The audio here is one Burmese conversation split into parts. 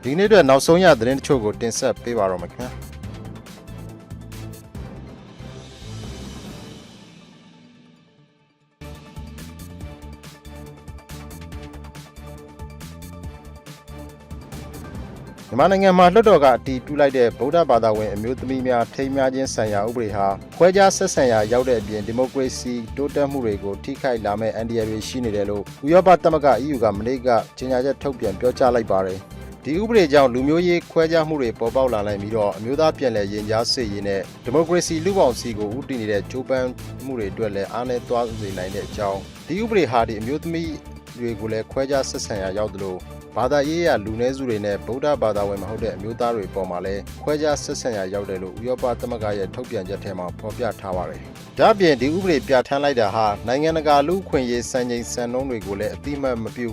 ဒီနေ့အတွက်နောက်ဆုံးရသတင်းတချို့ကိုတင်ဆက်ပေးပါတော့မယ်ခင်ဗျာမြန်မာနိုင်ငံမှာလွှတ်တော်ကအတည်ပြုလိုက်တဲ့ဗုဒ္ဓဘာသာဝင်အမျိုးသမီးများထိမ်းမြားခြင်းဆိုင်ရာဥပဒေဟာခွဲခြားဆက်ဆံရာရောက်တဲ့အပြင်ဒီမိုကရေစီတိုးတက်မှုတွေကိုထိခိုက်လာမဲ့အန်ဒီရတွေရှိနေတယ်လို့ဥရောပသမဂ္ဂ EU ကမနေ့ကကြေညာချက်ထုတ်ပြန်ပြောကြားလိုက်ပါတယ်ဒီဥပဒေကြောင့်လူမျိုးရေးခွဲခြားမှုတွေပေါ်ပေါက်လာနိုင်ပြီးတော့အမျိုးသားပြည်လည်ရင်ကြားစေ့ရေးနဲ့ဒီမိုကရေစီလူ့ဘောင်စီကိုဦးတည်နေတဲ့ကြိုးပမ်းမှုတွေအတွက်လည်းအားနည်းသွားစေနိုင်တဲ့အကြောင်းဒီဥပဒေဟာဒီအမျိုးသမီးတွေကိုလည်းခွဲခြားဆက်ဆံရာရောက်တယ်လို့ဘာသာရေးရလူနည်းစုတွေနဲ့ဗုဒ္ဓဘာသာဝင်မဟုတ်တဲ့အမျိုးသားတွေပေါ်မှာလည်းခွဲခြားဆက်ဆံရာရောက်တယ်လို့ဥရောပသမဂ္ဂရဲ့ထုတ်ပြန်ချက်ထဲမှာဖော်ပြထားပါတယ်။ဒါ့အပြင်ဒီဥပဒေပြဋ္ဌာန်းလိုက်တာဟာနိုင်ငံတကာလူ့အခွင့်အရေးစံချိန်စံနှုန်းတွေကိုလည်းအတိမတ်မပြု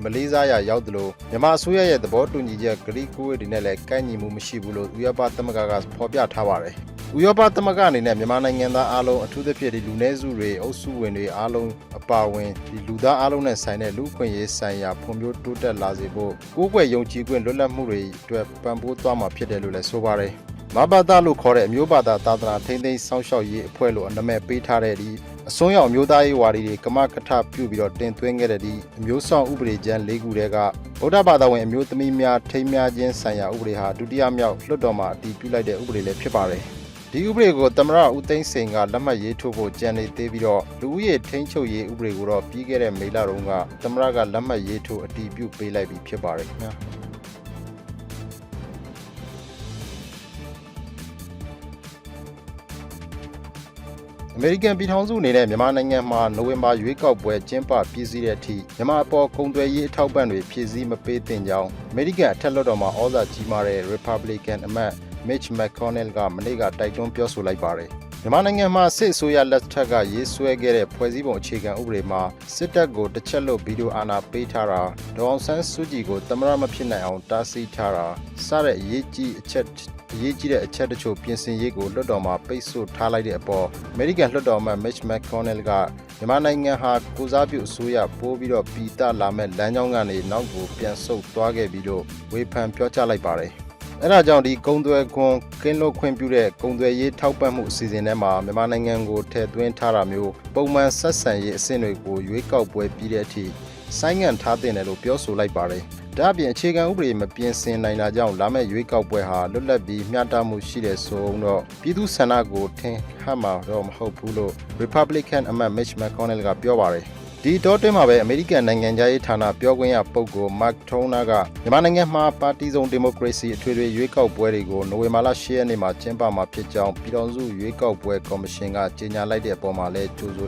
မလေးစားရာရောက်တယ်လို့မြန်မာအစိုးရရဲ့သဘောတူညီချက်ဂရိကိုဝေတွေနဲ့လည်းကိုက်ညီမှုမရှိဘူးလို့ဥရောပသမဂ္ဂကဖော်ပြထားပါတယ်။ဥရောပသမဂ္ဂအနေနဲ့မြန်မာနိုင်ငံသားအားလုံးအထူးသဖြင့်ဒီလူနည်းစုတွေအုပ်စုဝင်တွေအားလုံးအပါအဝင်ဒီလူသားအားလုံးနဲ့ဆိုင်တဲ့လူ့အခွင့်အရေးဆိုင်ရာဖွံ့ဖြိုးတိုးတက်လာစေဖို့ကိုယ်ွယ်ယုံကြည်ခွင့်လွတ်လပ်မှုတွေအတွက်ပံ့ပိုးသွားမှာဖြစ်တယ်လို့လည်းဆိုပါတယ်။မဘာသာလို့ခေါ်တဲ့အမျိုးဘာသာသာသနာထိန်းသိမ်းစောင့်ရှောက်ရေးအဖွဲ့လို့အနာမည်ပေးထားတဲ့ဒီအစွန်းရောက်အမျိုးသားရေးဝါဒီတွေကမကထပြုပြီးတော့တင်သွင်းခဲ့တဲ့ဒီအမျိုးဆောင်ဥပဒေကျမ်း၄ခုတည်းကဗုဒ္ဓဘာသာဝင်အမျိုးသမီးများထိမ်းမြားခြင်းဆိုင်ရာဥပဒေဟာဒုတိယမြောက်လွှတ်တော်မှာအတည်ပြုလိုက်တဲ့ဥပဒေလည်းဖြစ်ပါတယ်။ဒီဥပဒေကိုသမ္မတဦးသိန်းစိန်ကလက်မှတ်ရေးထိုးဖို့ကြံနေသေးပြီးတော့လူဦးရေထိန်းချုပ်ရေးဥပဒေကိုတော့ပြီးခဲ့တဲ့မေလတုန်းကသမ္မတကလက်မှတ်ရေးထိုးအတည်ပြုပေးလိုက်ပြီးဖြစ်ပါတယ်ခင်ဗျာအမေရိကန်ပြည်ထောင်စုအနေနဲ့မြန်မာနိုင်ငံမှာနိုဝင်ဘာရွေးကောက်ပွဲကျင်းပပြည်စည်းတဲ့အထိမြန်မာအပေါ်ကုန်သွယ်ရေးအထောက်ပံ့တွေဖြည့်ဆည်းမပေးသင့်ကြောင်းအမေရိကန်အထက်လွှတ်တော်မှာဩဇာကြီးမားတဲ့ Republican အမတ်Mitch McConnell ကမနေ့ကတိုက်တွန်းပြောဆိုလိုက်ပါတယ်။မြန်မာနိုင်ငံမှာစစ်အစိုးရလက်ထက်ကရေးဆွဲခဲ့တဲ့ဖွဲ့စည်းပုံအခြေခံဥပဒေမှာစစ်တပ်ကိုတစ်ချက်လို့ဗီဒီယိုအာဏာပေးထားတာဒေါ်အောင်ဆန်းစုကြည်ကိုသမ္မတမဖြစ်နိုင်အောင်တားဆီးထားတာစတဲ့အရေးကြီးတဲ့အချက်တချို့ပြင်ဆင်ရေးကိုလွှတ်တော်မှာပိတ်ဆို့ထားလိုက်တဲ့အပေါ် American လွှတ်တော်အမတ် Mitch McConnell ကမြန်မာနိုင်ငံဟာကိုစားပြုအစိုးရပိုးပြီးတော့ပြည်တလာမဲ့လမ်းကြောင်းကနေနောက်ကိုပြန်ဆုတ်သွားခဲ့ပြီးတော့ဝေဖန်ပြောကြားလိုက်ပါတယ်။အဲဒါကြောင့်ဒီကုံသွဲခွန်ကင်းလွတ်ခွင့်ပြုတဲ့ကုံသွဲရေးထောက်ပံ့မှုအစီအစဉ်ထဲမှာမြန်မာနိုင်ငံကိုထည့်သွင်းထားတာမျိုးပုံမှန်ဆက်ဆံရေးအဆင့်တွေကိုရွေးကောက်ပွဲပြီးတဲ့အထိဆိုင်းငံ့ထားတင်တယ်လို့ပြောဆိုလိုက်ပါတယ်။ဒါ့အပြင်အခြေခံဥပဒေမပြင်ဆင်နိုင်တာကြောင့်လာမယ့်ရွေးကောက်ပွဲဟာလွတ်လပ်ပြီးမျှတမှုရှိတဲ့ဆိုတော့ပြည်သူ့ဆန္ဒကိုထင်ဟပ်မှာတော့မဟုတ်ဘူးလို့ Republican အမတ် Mitch McConnell ကပြောပါတယ်။ဒီတော့တွင်းမှာပဲအမေရိကန်နိုင်ငံသားရေးဌာနပြောခွင့်ရပုဂ္ဂိုလ် Mark Toner ကမြန်မာနိုင်ငံမှာပါတီစုံဒီမိုကရေစီအထွေထွေရွေးကောက်ပွဲတွေကိုနိုဝင်ဘာလ10ရက်နေ့မှာကျင်းပမှာဖြစ်ကြောင်းပြည်ထောင်စုရွေးကောက်ပွဲကော်မရှင်ကကြေညာလိုက်တဲ့အပေါ်မှာလည်းကြိုဆို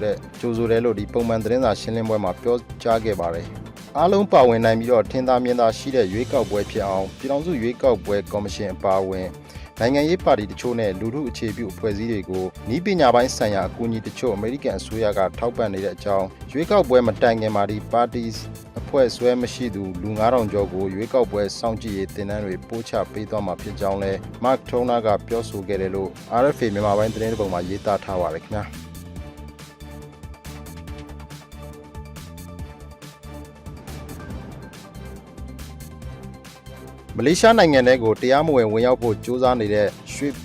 တယ်လို့ဒီပုံမှန်သတင်းစာရှင်းလင်းပွဲမှာပြောကြားခဲ့ပါတယ်။အားလုံးပါဝင်နိုင်ပြီးတော့ထင်သာမြင်သာရှိတဲ့ရွေးကောက်ပွဲဖြစ်အောင်ပြည်ထောင်စုရွေးကောက်ပွဲကော်မရှင်အပါအဝင်နိုင်ငံရေးပါတီတချို့နဲ့လူထုအခြေပြုအဖွဲ့အစည်းတွေကိုနည်းပညာပိုင်းဆိုင်ရာအကူအညီတချို့အမေရိကန်အစိုးရကထောက်ပံ့နေတဲ့အကြောင်းရွေးကောက်ပွဲမတိုင်ခင်မှာဒီပါတီအဖွဲ့ဆွဲမရှိသူလူ9000ကျော်ကိုရွေးကောက်ပွဲစောင့်ကြည့်ရေးတင်နန်းတွေပို့ချပေးသွားမှာဖြစ်ကြောင်းလဲ Mark Toner ကပြောဆိုခဲ့တယ်လို့ RFA မြန်မာပိုင်းသတင်းတစ်ပုဒ်မှာရေးသားထားပါတယ်ခင်ဗျာမလေးရှားနိုင်ငံထဲကိုတရားမဝင်ဝင်ရောက်ဖို့ကြိုးစားနေတဲ့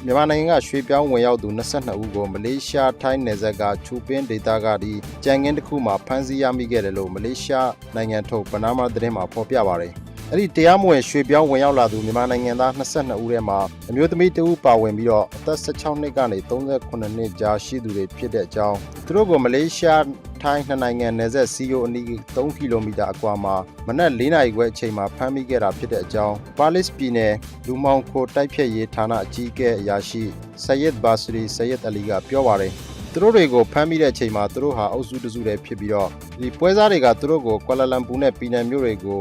မြန်မာနိုင်ငံကရွှေပြောင်းဝင်ရောက်သူ22ဦးကိုမလေးရှားထိုင်းနယ်စပ်ကချူပင်းဒေသကကြံငင်းတစ်ခုမှာဖမ်းဆီးရမိခဲ့တယ်လို့မလေးရှားနိုင်ငံထုတ်ပနားမားသတင်းမှာဖော်ပြပါတယ်။အဲ့ဒီတရားမဝင်ရွှေပြောင်းဝင်ရောက်လာသူမြန်မာနိုင်ငံသား22ဦးထဲမှာအမျိုးသမီးတဦးပါဝင်ပြီးတော့အသက်16နှစ်ကနေ38နှစ်ကြားရှိသူတွေဖြစ်တဲ့အကြောင်းသူတို့ကိုမလေးရှားထိုင်းနှစ်နိုင်ငံနယ်စပ်စီယိုအနီး3ကီလိုမီတာအကွာမှာမနက်4နာရီခွဲအချိန်မှာဖမ်းမိခဲ့တာဖြစ်တဲ့အကြောင်းပါလစ်ပြည်နယ်လူမောင်ခိုတိုက်ဖြတ်ရေးဌာနအကြီးအကဲအရာရှိဆယက်ဘာစရီဆယက်အလီကပြောပါတယ်သူတို့တွေကိုဖမ်းမိတဲ့အချိန်မှာသူတို့ဟာအုပ်စုတစုတည်းဖြစ်ပြီးတော့ဒီပွဲစားတွေကသူတို့ကိုကွာလာလမ်ပူနဲ့ပီနန်မြို့တွေကို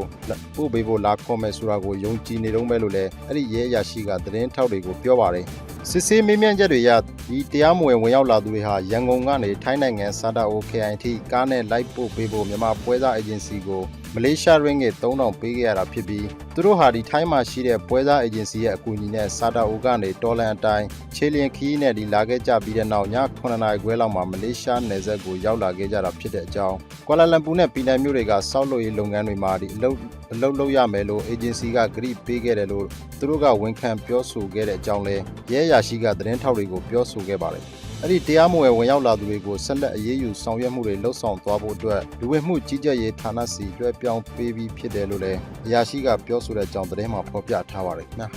ပို့ပေးဖို့လာခေါ်မယ်ဆိုတာကိုယုံကြည်နေတော့ပဲလို့လည်းအဲ့ဒီရဲအရာရှိကသတင်းထောက်တွေကိုပြောပါတယ်စစ်ဆေးမေးမြန်းချက်တွေရဒီတရားမဝင်ဝင်ရောက်လာသူတွေဟာရန်ကုန်ကနေထိုင်းနိုင်ငံစတာအို KIT ကားနဲ့လိုက်ပို့ပေးဖို့မြန်မာပွဲစားအေဂျင်စီကိုမလေးရှားရင်းငွေ3000ပေးခဲ့ရတာဖြစ်ပြီးသူတို့ဟာဒီထိုင်းမှာရှိတဲ့ပွဲစားအေဂျင်စီရဲ့အကူအညီနဲ့စတာအိုကနေတော်လန်အတိုင်းခြေလျင်ခီးနဲ့ဒီလာခဲ့ကြပြီးတဲ့နောက်ည9နာရီခွဲလောက်မှာမလေးရှားနယ်စပ်ကိုရောက်လာခဲ့ကြတာဖြစ်တဲ့အကြောင်းကွာလာလမ်ပူနဲ့ပီနန်မြို့တွေကစောက်လုပ်ရေးလုပ်ငန်းတွေမှာဒီအလုပ် အလုပ်လုပ်ရမယ်လို့ agency ကဂရိပေးခဲ့တယ်လို့သူတို့ကဝန်ခံပြောဆိုခဲ့တဲ့အကြောင်းလဲရဲအရာရှိကသတင်းထောက်တွေကိုပြောဆိုခဲ့ပါတယ်အဲ့ဒီတရားမဝင်ဝင်ရောက်လာသူတွေကိုဆက်လက်အရေးယူဆောင်ရွက်မှုတွေလှုပ်ဆောင်သွားဖို့အတွက်လူဝင်မှုကြီးကြပ်ရေးဌာနစီလွှဲပြောင်းပေးပြီးဖြစ်တယ်လို့လည်းအရာရှိကပြောဆိုတဲ့အကြောင်းသတင်းမှာဖော်ပြထားပါတယ်ခင်ဗျာ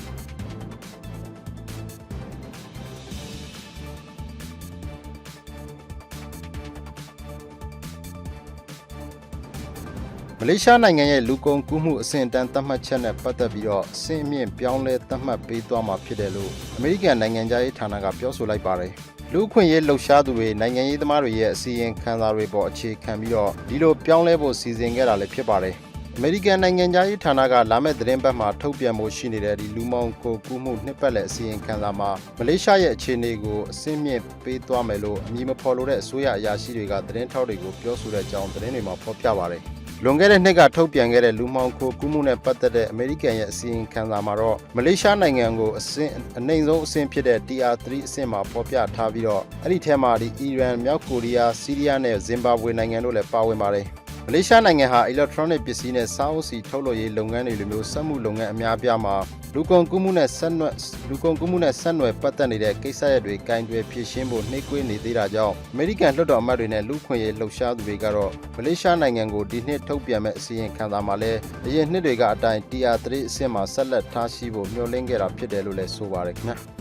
မလေးရှားနိုင်ငံရဲ့လူကုန်ကူးမှုအဆင့်အတန်းသတ်မှတ်ချက်နဲ့ပတ်သက်ပြီးတော့အဆင့်အမြင့်ပြောင်းလဲသတ်မှတ်ပေးသွားမှာဖြစ်တယ်လို့အမေရိကန်နိုင်ငံသားရေးဌာနကပြောဆိုလိုက်ပါတယ်။လူ့အခွင့်အရေးလှုပ်ရှားသူတွေနိုင်ငံရေးသမားတွေရဲ့အစီရင်ခံစာတွေပေါ်အခြေခံပြီးတော့ဒီလိုပြောင်းလဲဖို့စီစဉ်ခဲ့တာလည်းဖြစ်ပါတယ်။အမေရိကန်နိုင်ငံသားရေးဌာနကလာမယ့်သတင်းပတ်မှာထုတ်ပြန်ဖို့ရှိနေတဲ့ဒီလူမောင်ကိုကူးမှုနှစ်ပတ်လည်အစီရင်ခံစာမှာမလေးရှားရဲ့အခြေအနေကိုအဆင့်မြင့်ပေးသွားမယ်လို့အမည်မဖော်လိုတဲ့အစိုးရအရာရှိတွေကသတင်းထောက်တွေကိုပြောဆိုတဲ့အကြောင်းသတင်းတွေမှာဖော်ပြပါတယ်။လွန်ခဲ့တဲ့နှစ်ကထုတ်ပြန်ခဲ့တဲ့လူမှောင်ခိုကူးမှုနဲ့ပတ်သက်တဲ့အမေရိကန်ရဲ့အစီရင်ခံစာမှာတော့မလေးရှားနိုင်ငံကိုအနှိမ်ဆုံးအဆင့်ဖြစ်တဲ့ TR3 အဆင့်မှာဖော်ပြထားပြီးတော့အဲ့ဒီထဲမှာဒီအီရန်၊မြောက်ကိုရီးယား၊ဆီးရီးယားနဲ့ဇင်ဘာဘွေနိုင်ငံတို့လည်းပါဝင်ပါတယ်မလေးရှားနိုင်ငံဟာ electronic ပစ္စည်းနဲ့စားအုပ်စီထုတ်လုပ်ရေးလုပ်ငန်းတွေလိုမျိုးစက်မှုလုပ်ငန်းအများအပြားမှာလူကုန်ကူးမှုနဲ့ဆက်နွယ်ပတ်သက်နေတဲ့ကိစ္စရပ်တွေကင်တွယ်ဖြေရှင်းဖို့နှိပ်ကွေးနေသေးတာကြောင့်အမေရိကန်လွှတ်တော်အမတ်တွေနဲ့လူ့ခွင့်ရေးလှုပ်ရှားသူတွေကတော့မလေးရှားနိုင်ငံကိုဒီနှစ်ထုတ်ပြန်မဲ့အစီရင်ခံစာမှာလည်းအရင်နှစ်တွေကအတိုင်း TR3 အဆင့်မှာဆက်လက်ထားရှိဖို့မျှော်လင့်ခဲ့တာဖြစ်တယ်လို့လည်းဆိုပါတယ်ခင်ဗျာ